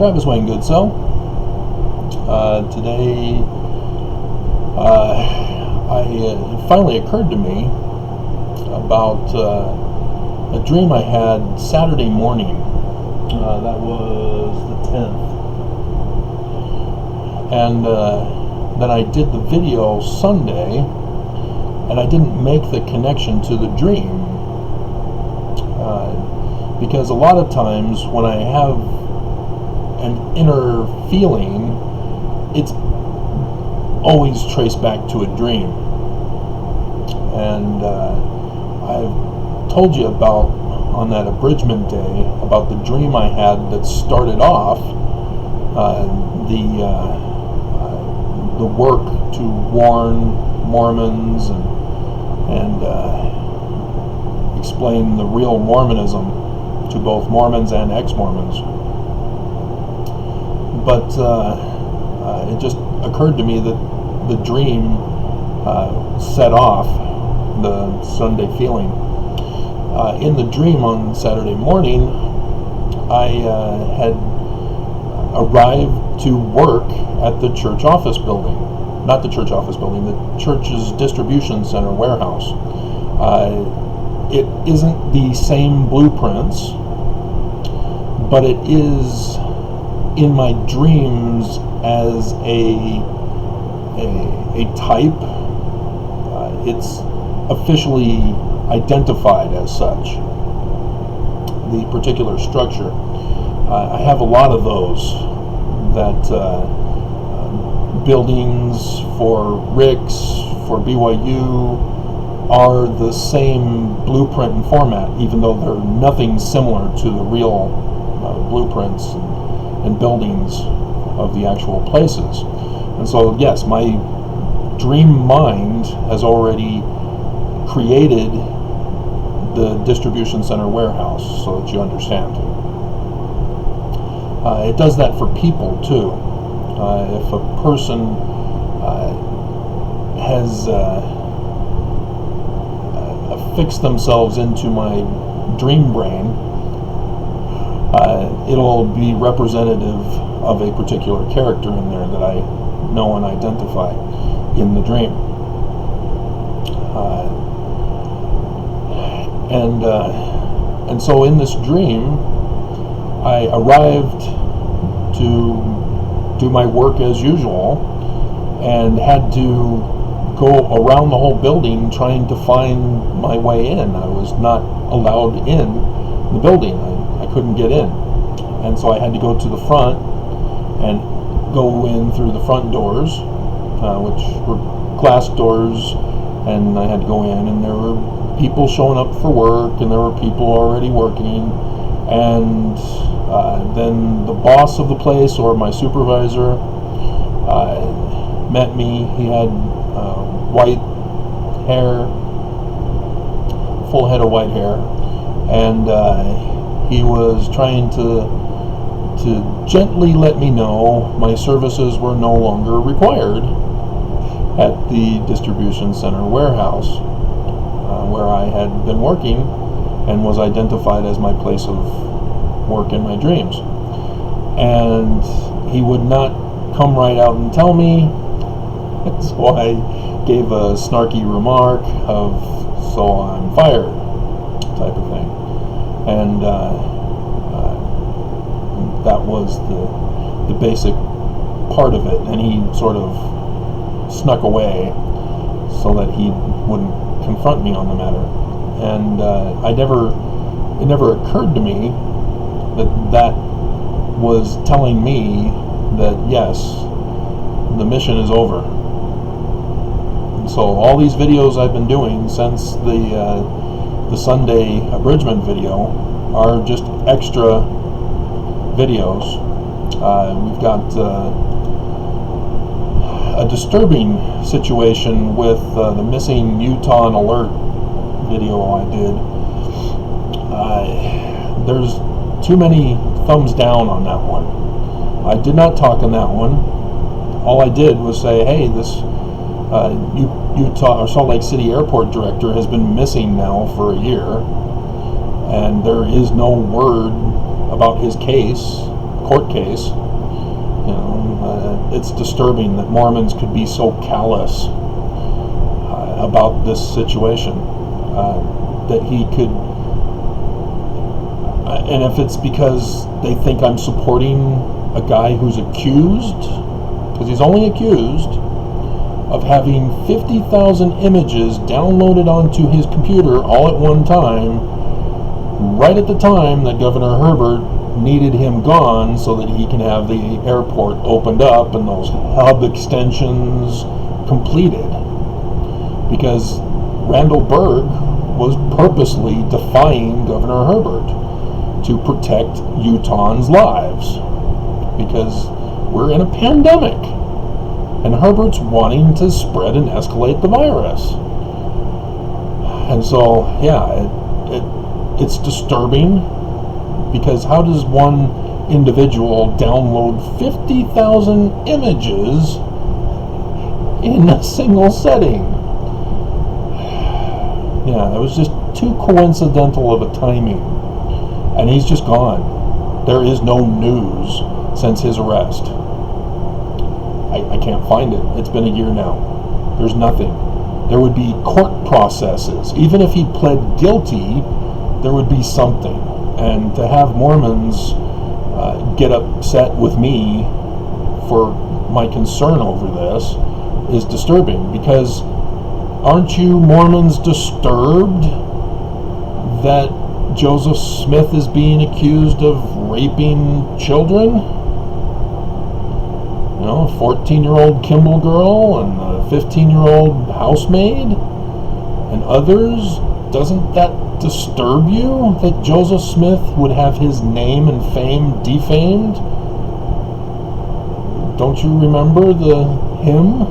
Travis Wayne Goodso. Today, it finally occurred to me about a dream I had Saturday morning. That was the 10th. And then I did the video Sunday, and I didn't make the connection to the dream. Because a lot of times when I have an inner feeling, it's always traced back to a dream. And I've told you about, on that abridgment day, about the dream I had that started off the work to warn Mormons and explain the real Mormonism to both Mormons and ex-Mormons. But it just occurred to me that the dream set off the Sunday feeling. In the dream on Saturday morning, I had arrived to work at the church office building. Not the church office building, the church's distribution center warehouse. It isn't the same blueprints, but it is in my dreams as a type. It's officially identified as such, the particular structure. I have a lot of those, that buildings for RICS, for BYU, are the same blueprint and format, even though they're nothing similar to the real blueprints and buildings of the actual places. And so, yes, my dream mind has already created the distribution center warehouse, so that you understand. It does that for people too. If a person has affixed themselves into my dream brain, it'll be representative of a particular character in there that I know and identify in the dream. And so in this dream, I arrived to do my work as usual and had to go around the whole building trying to find my way in. I was not allowed in the building. I couldn't get in. And so I had to go to the front and go in through the front doors, which were glass doors, and I had to go in, and there were people showing up for work, and there were people already working, and then the boss of the place, or my supervisor, met me. He had white hair, full head of white hair, and he was trying to gently let me know my services were no longer required at the distribution center warehouse, where I had been working and was identified as my place of work in my dreams. And he would not come right out and tell me, so I gave a snarky remark of, "So I'm fired," type of thing. And that was the basic part of it, and he sort of snuck away so that he wouldn't confront me on the matter. And it never occurred to me that was telling me that, yes, the mission is over. And so all these videos I've been doing since the Sunday abridgment video are just extra videos. We've got a disturbing situation with the missing Utah alert video I did. There's too many thumbs down on that one. I did not talk on that one. All I did was say, hey, this Utah or Salt Lake City airport director has been missing now for a year, and there is no word about his case, court case. It's disturbing that Mormons could be so callous about this situation, that he could, and if it's because they think I'm supporting a guy who's accused, because he's only accused of having 50,000 images downloaded onto his computer all at one time, right at the time that Governor Herbert needed him gone so that he can have the airport opened up and those hub extensions completed. Because Randall Berg was purposely defying Governor Herbert to protect Utahns' lives, because we're in a pandemic and Herbert's wanting to spread and escalate the virus. And so, yeah, it's disturbing, because how does one individual download 50,000 images in a single setting? Yeah, it was just too coincidental of a timing. And he's just gone. There is no news since his arrest. I can't find it. It's been a year now. There's nothing. There would be court processes. Even if he pled guilty, there would be something. And to have Mormons get upset with me for my concern over this is disturbing, because aren't you Mormons disturbed that Joseph Smith is being accused of raping children? A 14-year-old Kimball girl and a 15-year-old housemaid and others. Doesn't that disturb you that Joseph Smith would have his name and fame defamed? Don't you remember him?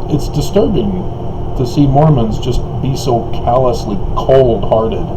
It's disturbing to see Mormons just be so callously cold-hearted.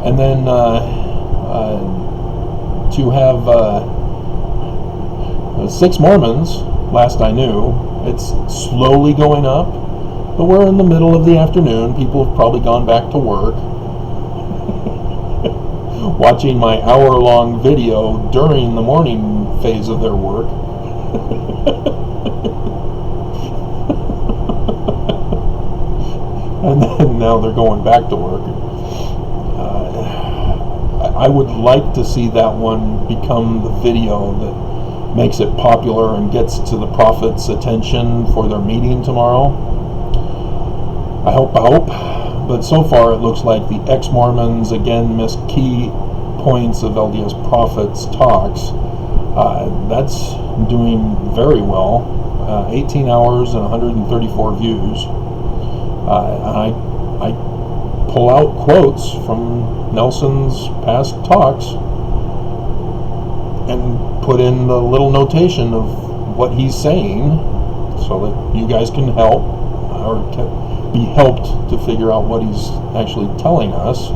And then to have 6 Mormons, last I knew. It's slowly going up, but we're in the middle of the afternoon. People have probably gone back to work. Watching my hour-long video during the morning phase of their work. And then now they're going back to work. I would like to see that one become the video that makes it popular and gets to the prophets' attention for their meeting tomorrow. I hope. But so far it looks like the ex-Mormons again missed key points of LDS Prophets talks. That's doing very well. 18 hours and 134 views. I pull out quotes from Nelson's past talks and put in the little notation of what he's saying so that you guys can help or be helped to figure out what he's actually telling us.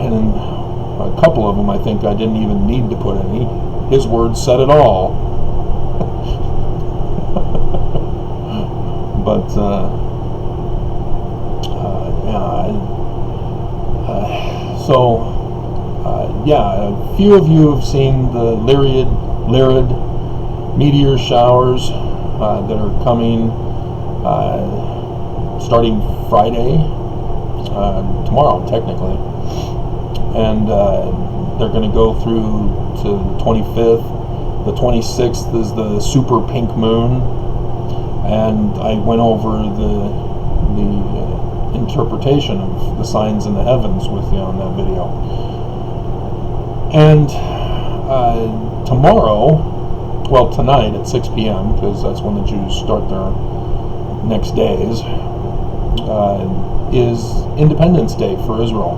And a couple of them I think I didn't even need to put any. His words said it all. But a few of you have seen the Lyrid meteor showers that are coming starting Friday, tomorrow technically, and they're going to go through to the 25th. The 26th is the super pink moon, and I went over the interpretation of the signs in the heavens with you on that video. And tonight at 6 p.m., because that's when the Jews start their next days, is Independence Day for Israel.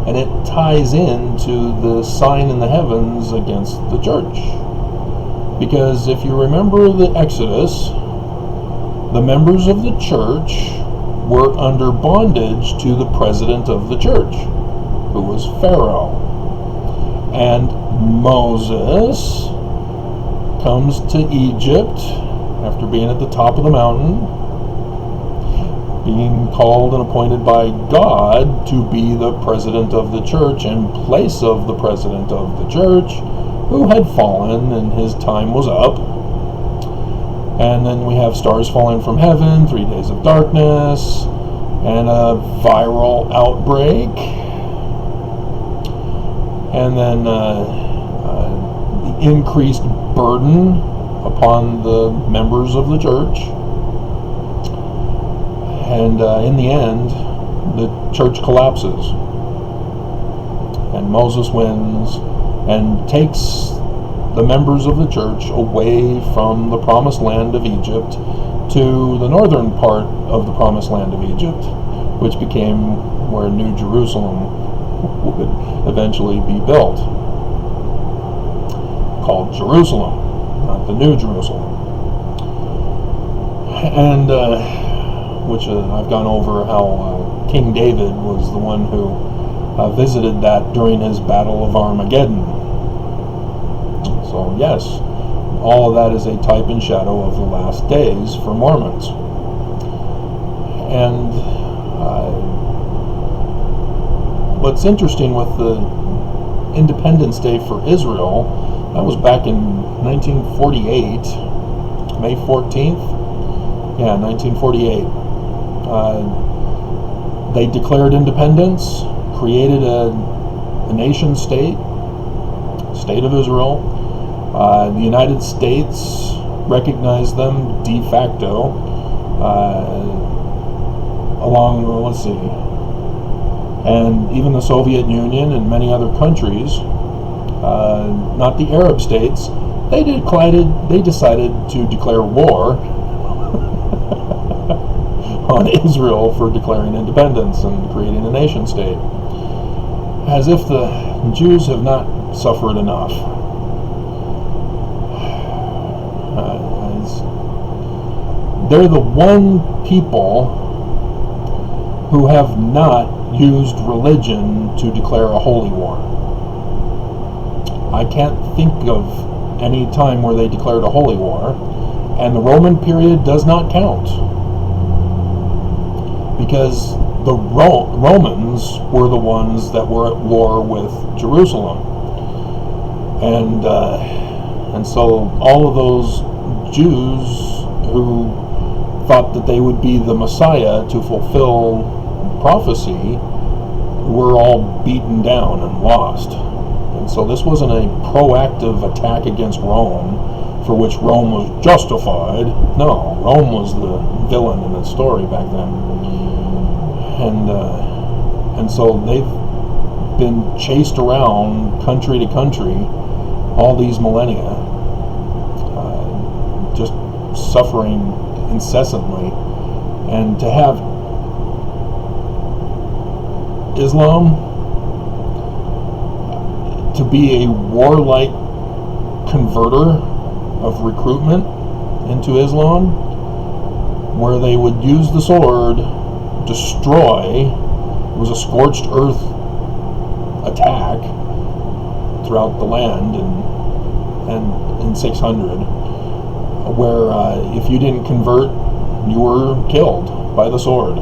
And it ties into the sign in the heavens against the church. Because if you remember the Exodus, the members of the church were under bondage to the president of the church, who was Pharaoh. And Moses comes to Egypt after being at the top of the mountain, being called and appointed by God to be the president of the church in place of the president of the church, who had fallen and his time was up. And then we have stars falling from heaven, 3 days of darkness, and a viral outbreak. And then the increased burden upon the members of the church. And in the end, the church collapses. And Moses wins and takes the members of the church away from the promised land of Egypt to the northern part of the promised land of Egypt, which became where New Jerusalem would eventually be built, called Jerusalem, not the New Jerusalem. And which I've gone over how King David was the one who visited that during his Battle of Armageddon. So yes, all of that is a type and shadow of the last days for Mormons. And what's interesting with the Independence Day for Israel, that was back in 1948, May 14th. Yeah, 1948. They declared independence, created a nation state, state of Israel. The United States recognized them de facto, let's see, and even the Soviet Union and many other countries, not the Arab states, they decided to declare war on Israel for declaring independence and creating a nation state, as if the Jews have not suffered enough. They're the one people who have not used religion to declare a holy war. I can't think of any time where they declared a holy war, and the Roman period does not count, because the Romans were the ones that were at war with Jerusalem, and so all of those Jews who thought that they would be the Messiah to fulfill prophecy were all beaten down and lost. And so this wasn't a proactive attack against Rome for which Rome was justified. No, Rome was the villain in the story back then. And so they've been chased around country to country all these millennia, just suffering incessantly. And to have Islam to be a warlike converter of recruitment into Islam, where they would use the sword, destroy. It was a scorched earth attack throughout the land, and in 600, where if you didn't convert, you were killed by the sword.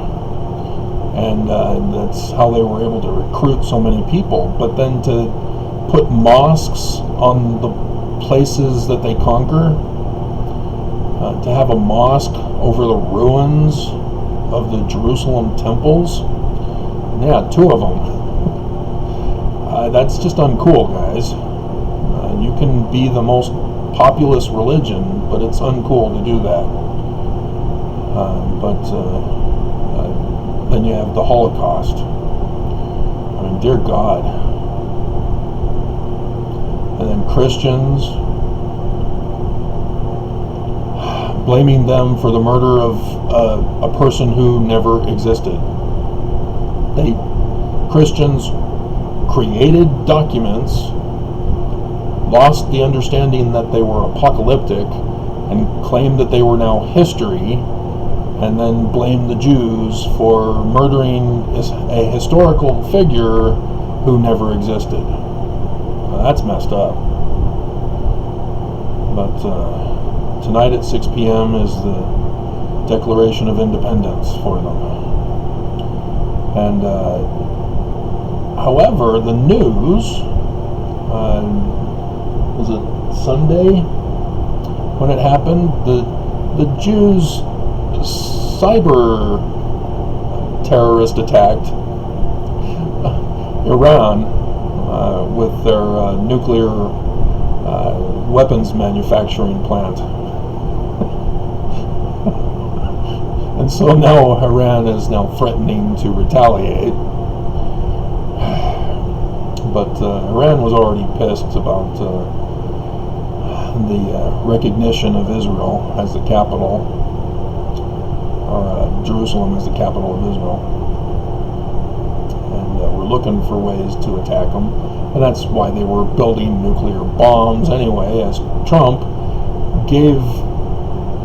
And that's how they were able to recruit so many people. But then to put mosques on the places that they conquer, to have a mosque over the ruins of the Jerusalem temples, yeah, 2 of them. That's just uncool, guys. You can be the most populous religion, but it's uncool to do that. Then you have the Holocaust. I mean, dear God. And then Christians, blaming them for the murder of a person who never existed. Christians created documents, lost the understanding that they were apocalyptic, and claimed that they were now history, and then blamed the Jews for murdering a historical figure who never existed. That's messed up. But tonight at 6 p.m. is Declaration of Independence for them. And however, the news was it Sunday when it happened? The Jews cyber terrorist attacked Iran with their nuclear weapons manufacturing plant. And so now Iran is now threatening to retaliate. But Iran was already pissed about the recognition of Israel as the capital, or Jerusalem as the capital of Israel. And we're looking for ways to attack them. And that's why they were building nuclear bombs anyway, as Trump gave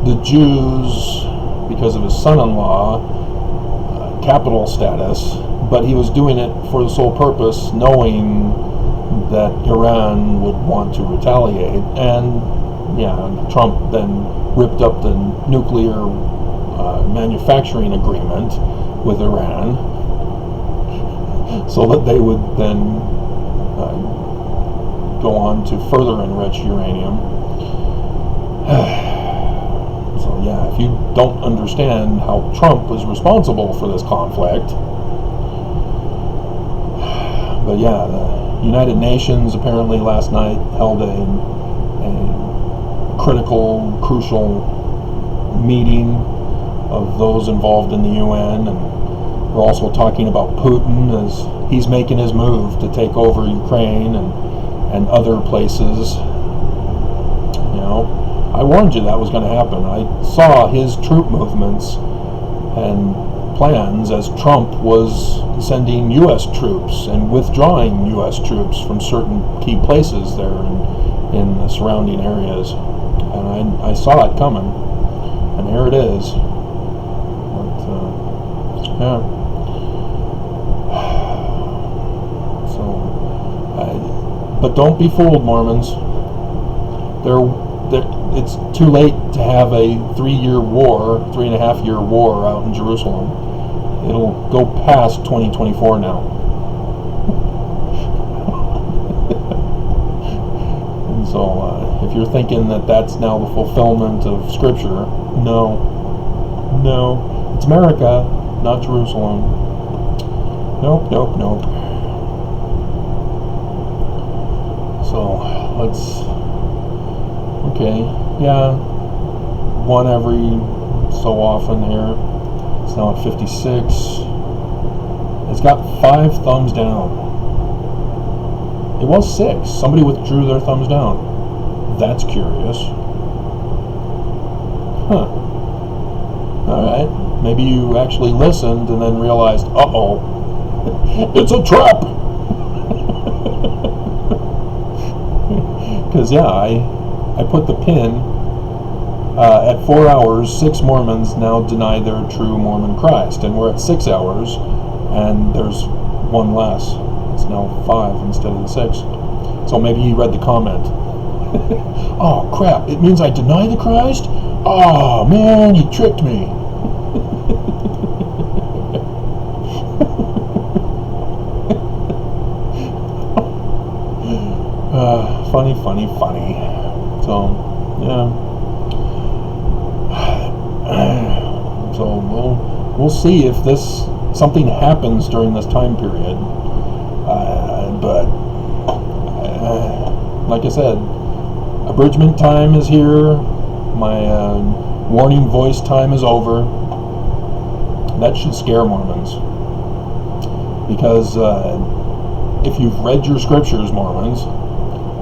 the Jews, because of his son-in-law, capital status, but he was doing it for the sole purpose, knowing that Iran would want to retaliate. And Trump then ripped up the nuclear manufacturing agreement with Iran so that they would then go on to further enrich uranium. So yeah, if you don't understand how Trump is responsible for this conflict, but yeah, the United Nations apparently last night held a crucial meeting of those involved in the UN, and we're also talking about Putin as he's making his move to take over Ukraine and other places. I warned you that was going to happen. I saw his troop movements and plans as Trump was sending U.S. troops and withdrawing U.S. troops from certain key places there in the surrounding areas. And I saw it coming, and here it is. But, yeah. But don't be fooled, Mormons. It's too late to have a 3.5-year war out in Jerusalem. It'll go past 2024 now. And so, if you're thinking that that's now the fulfillment of Scripture, no. It's America, not Jerusalem. Nope. So, okay, yeah, one every so often here. It's now at 56. It's got 5 thumbs down. It was 6. Somebody withdrew their thumbs down. That's curious. Huh. Alright, maybe you actually listened and then realized, uh-oh, it's a trap! Because, yeah, I put the pin at 4 hours. 6 Mormons now deny their true Mormon Christ, and we're at 6 hours, and there's one less. It's now 5 instead of the 6. So maybe he read the comment. Oh crap! It means I deny the Christ? Oh man, you tricked me. Funny. So, yeah. So we'll see if something happens during this time period. But like I said, abridgment time is here. My warning voice time is over. That should scare Mormons, because if you've read your scriptures, Mormons,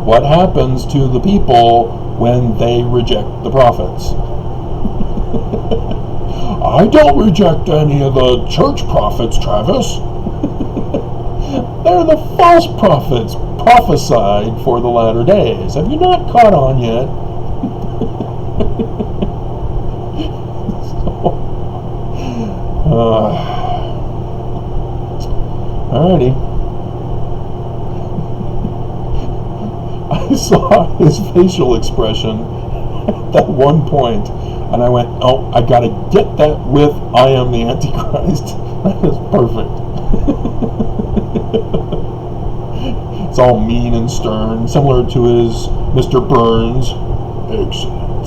what happens to the people when they reject the prophets? I don't reject any of the church prophets, Travis. They're the false prophets prophesied for the latter days. Have you not caught on yet? Alrighty. I saw his facial expression at that one point. And I went, oh, I got to get that with I am the Antichrist. That is perfect. It's all mean and stern, similar to his Mr. Burns. Excellent.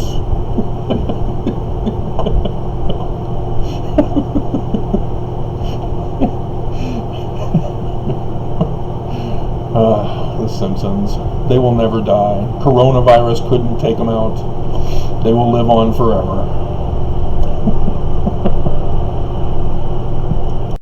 The Simpsons. They will never die. Coronavirus couldn't take them out. They will live on forever.